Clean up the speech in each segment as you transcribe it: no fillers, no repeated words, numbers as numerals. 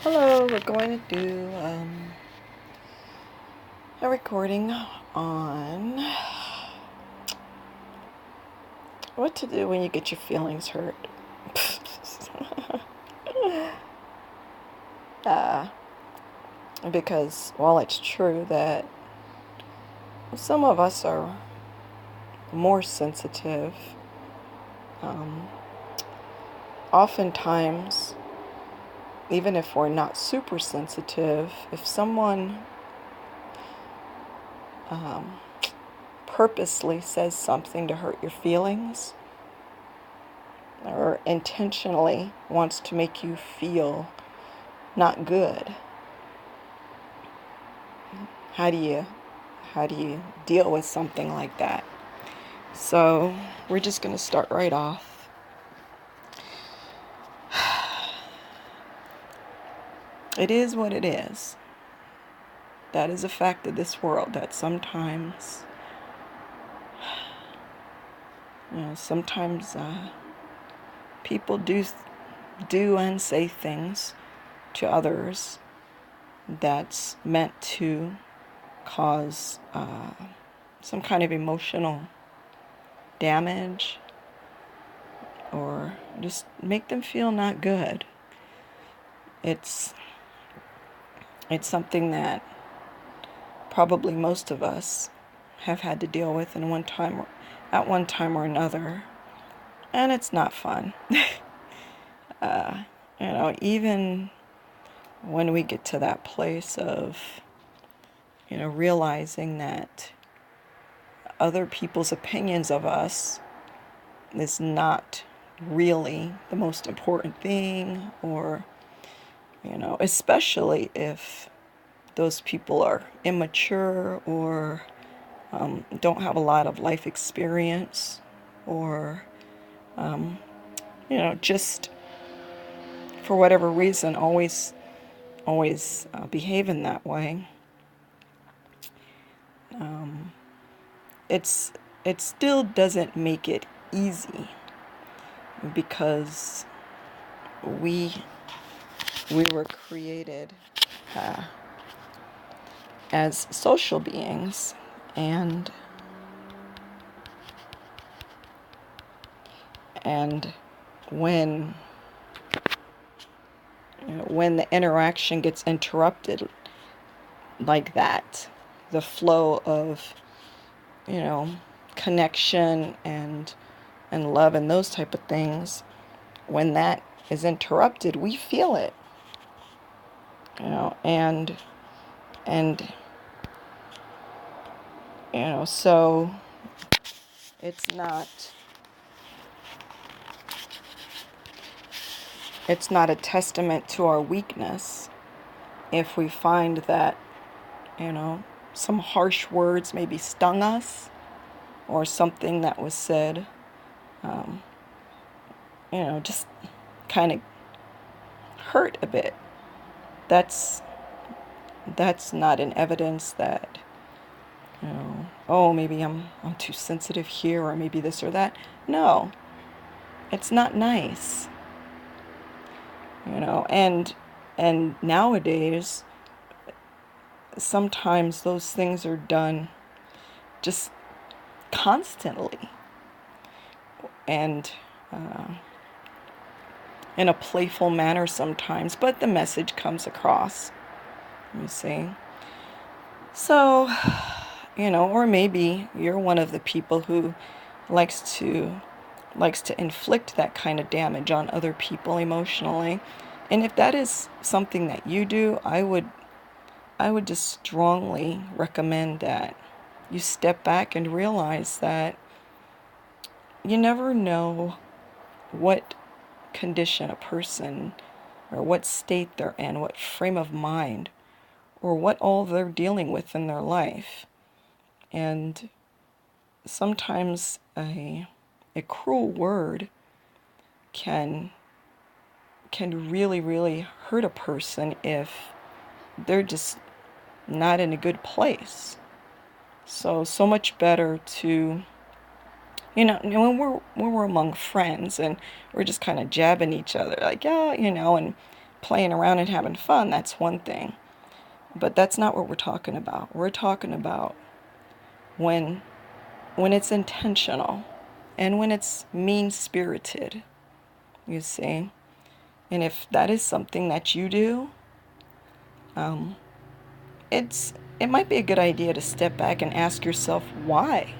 Hello, we're going to do a recording on what to do when you get your feelings hurt. uh, because while it's true that some of us are more sensitive, oftentimes, even if we're not super sensitive, if someone purposely says something to hurt your feelings or intentionally wants to make you feel not good, how do you deal with something like that? So we're just going to start right off. It is what it is. That is a fact of this world, that sometimes people do and say things to others that's meant to cause some kind of emotional damage or just make them feel not good. It's something that probably most of us have had to deal with at one time or another, and it's not fun. Even when we get to that place of realizing that other people's opinions of us is not really the most important thing, or especially if those people are immature or don't have a lot of life experience, or just for whatever reason always behave in that way. It still doesn't make it easy, because we were created as social beings, and when the interaction gets interrupted like that, the flow of connection and love and those type of things, when that is interrupted, we feel it, and so it's not a testament to our weakness if we find that some harsh words maybe stung us, or something that was said just kind of hurt a bit. That's not an evidence that oh, maybe I'm too sensitive here, or maybe this or that. No, it's not nice. And nowadays sometimes those things are done just constantly, and in a playful manner sometimes, but the message comes across, you see. So, or maybe you're one of the people who likes to inflict that kind of damage on other people emotionally. And if that is something that you do, I would just strongly recommend that you step back and realize that you never know what condition a person, or what state they're in, what frame of mind, or what all they're dealing with in their life. And sometimes a cruel word can really, really hurt a person if they're just not in a good place. So much better to, when we're among friends and we're just kind of jabbing each other, like, yeah, and playing around and having fun, that's one thing. But that's not what we're talking about. We're talking about when it's intentional and when it's mean-spirited, you see. And if that is something that you do, um, it might be a good idea to step back and ask yourself why.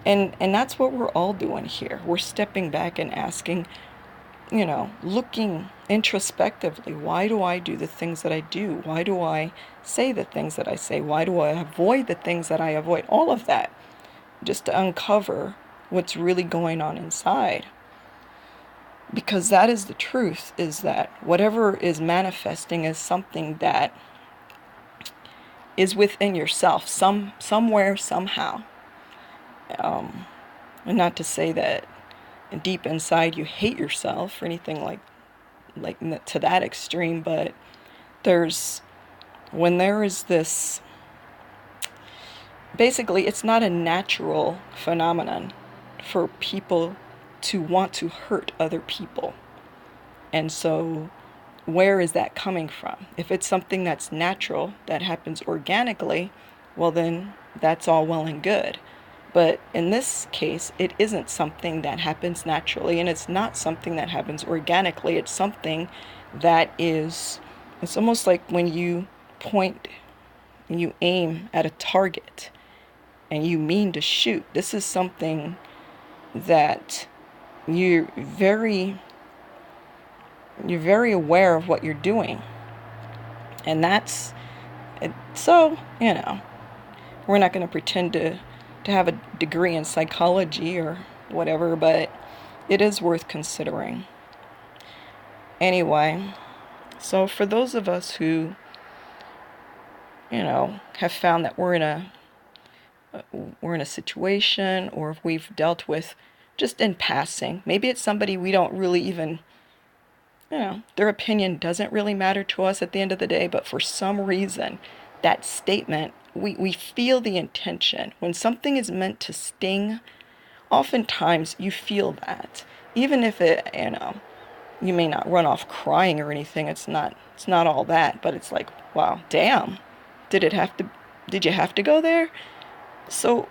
And that's what we're all doing here. We're stepping back and asking, looking introspectively, why do I do the things that I do? Why do I say the things that I say? Why do I avoid the things that I avoid? All of that, just to uncover what's really going on inside. Because that is the truth, is that whatever is manifesting is something that is within yourself, somewhere, somehow. And not to say that deep inside you hate yourself or anything like to that extreme, but when there is this, basically it's not a natural phenomenon for people to want to hurt other people. And so where is that coming from? If it's something that's natural, that happens organically, well then that's all well and good. But in this case, it isn't something that happens naturally, and it's not something that happens organically. It's something that it's almost like when you point and you aim at a target and you mean to shoot. This is something that you're very aware of what you're doing. And that's it. So, we're not going to pretend to have a degree in psychology or whatever, but it is worth considering. Anyway, so for those of us who, have found that we're in a situation, or if we've dealt with just in passing, maybe it's somebody we don't really even, their opinion doesn't really matter to us at the end of the day, but for some reason, that statement, we feel the intention. When something is meant to sting, oftentimes you feel that. Even if it, you may not run off crying or anything, it's not all that, but it's like, wow, damn, did you have to go there? So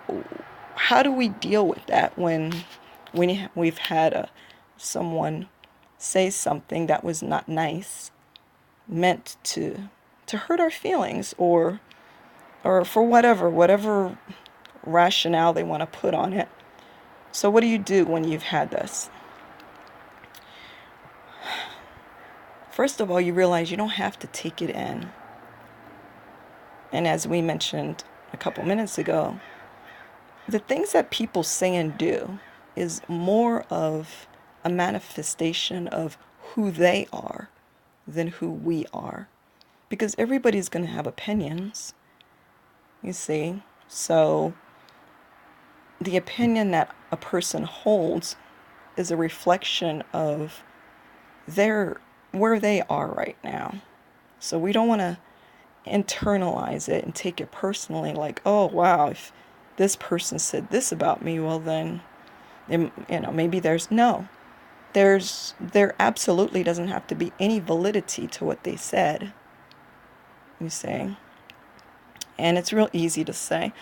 how do we deal with that when we've had someone say something that was not nice, meant to hurt our feelings, or for whatever rationale they want to put on it? So what do you do when you've had this? First of all, you realize you don't have to take it in. And as we mentioned a couple minutes ago, the things that people say and do is more of a manifestation of who they are than who we are. Because everybody's going to have opinions, you see. So the opinion that a person holds is a reflection of where they are right now. So we don't want to internalize it and take it personally, like, oh wow, if this person said this about me, well then, maybe there absolutely doesn't have to be any validity to what they said, you see. And it's real easy to say,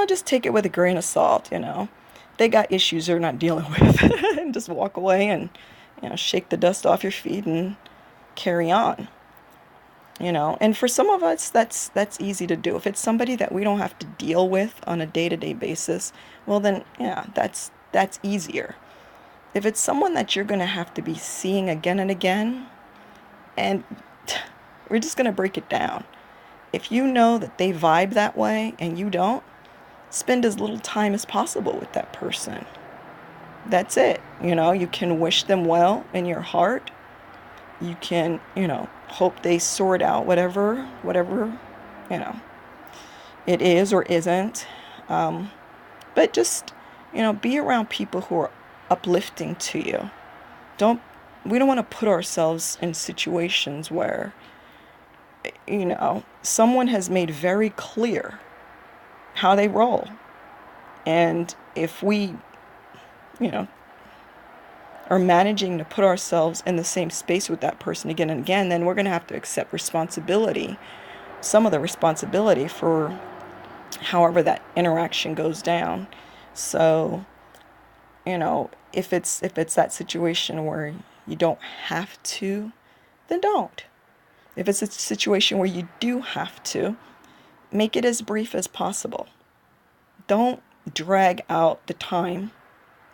just take it with a grain of salt, they got issues they're not dealing with, and just walk away and shake the dust off your feet and carry on. And for some of us, that's easy to do. If it's somebody that we don't have to deal with on a day-to-day basis, well then, yeah, that's easier. If it's someone that you're going to have to be seeing again and again, and we're just going to break it down. If you know that they vibe that way and you don't, spend as little time as possible with that person. That's it. You can wish them well in your heart. You can, hope they sort out whatever, it is or isn't. But just, be around people who are uplifting to you. We don't want to put ourselves in situations where, someone has made very clear how they roll. And if we, are managing to put ourselves in the same space with that person again and again, then we're going to have to accept responsibility, some of the responsibility for however that interaction goes down. So, if it's that situation where you don't have to, then don't. If it's a situation where you do have to, make it as brief as possible. Don't drag out the time,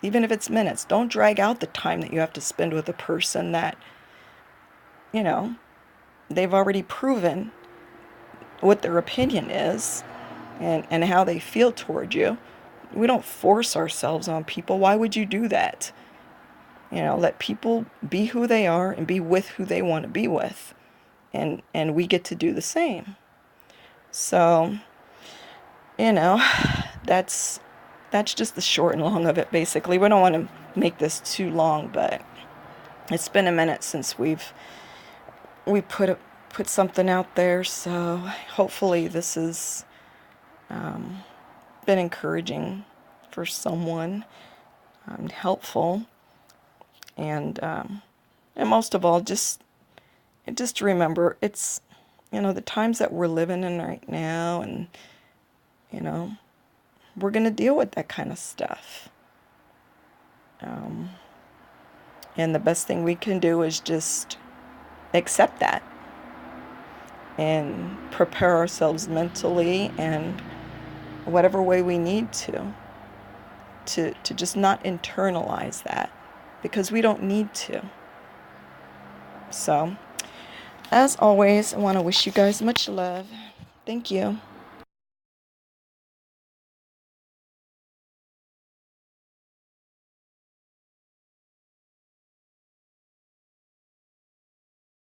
even if it's minutes. Don't drag out the time that you have to spend with a person that, you know, they've already proven what their opinion is and how they feel toward you. We don't force ourselves on people. Why would you do that? Let people be who they are and be with who they want to be with. And we get to do the same. So, you know, that's just the short and long of it, basically. We don't want to make this too long, but it's been a minute since we put something out there. So hopefully this has been encouraging for someone, helpful, and most of all, just remember, it's the times that we're living in right now, and we're gonna deal with that kind of stuff. And the best thing we can do is just accept that and prepare ourselves mentally and whatever way we need to just not internalize that, because we don't need to. So, as always, I want to wish you guys much love. Thank you.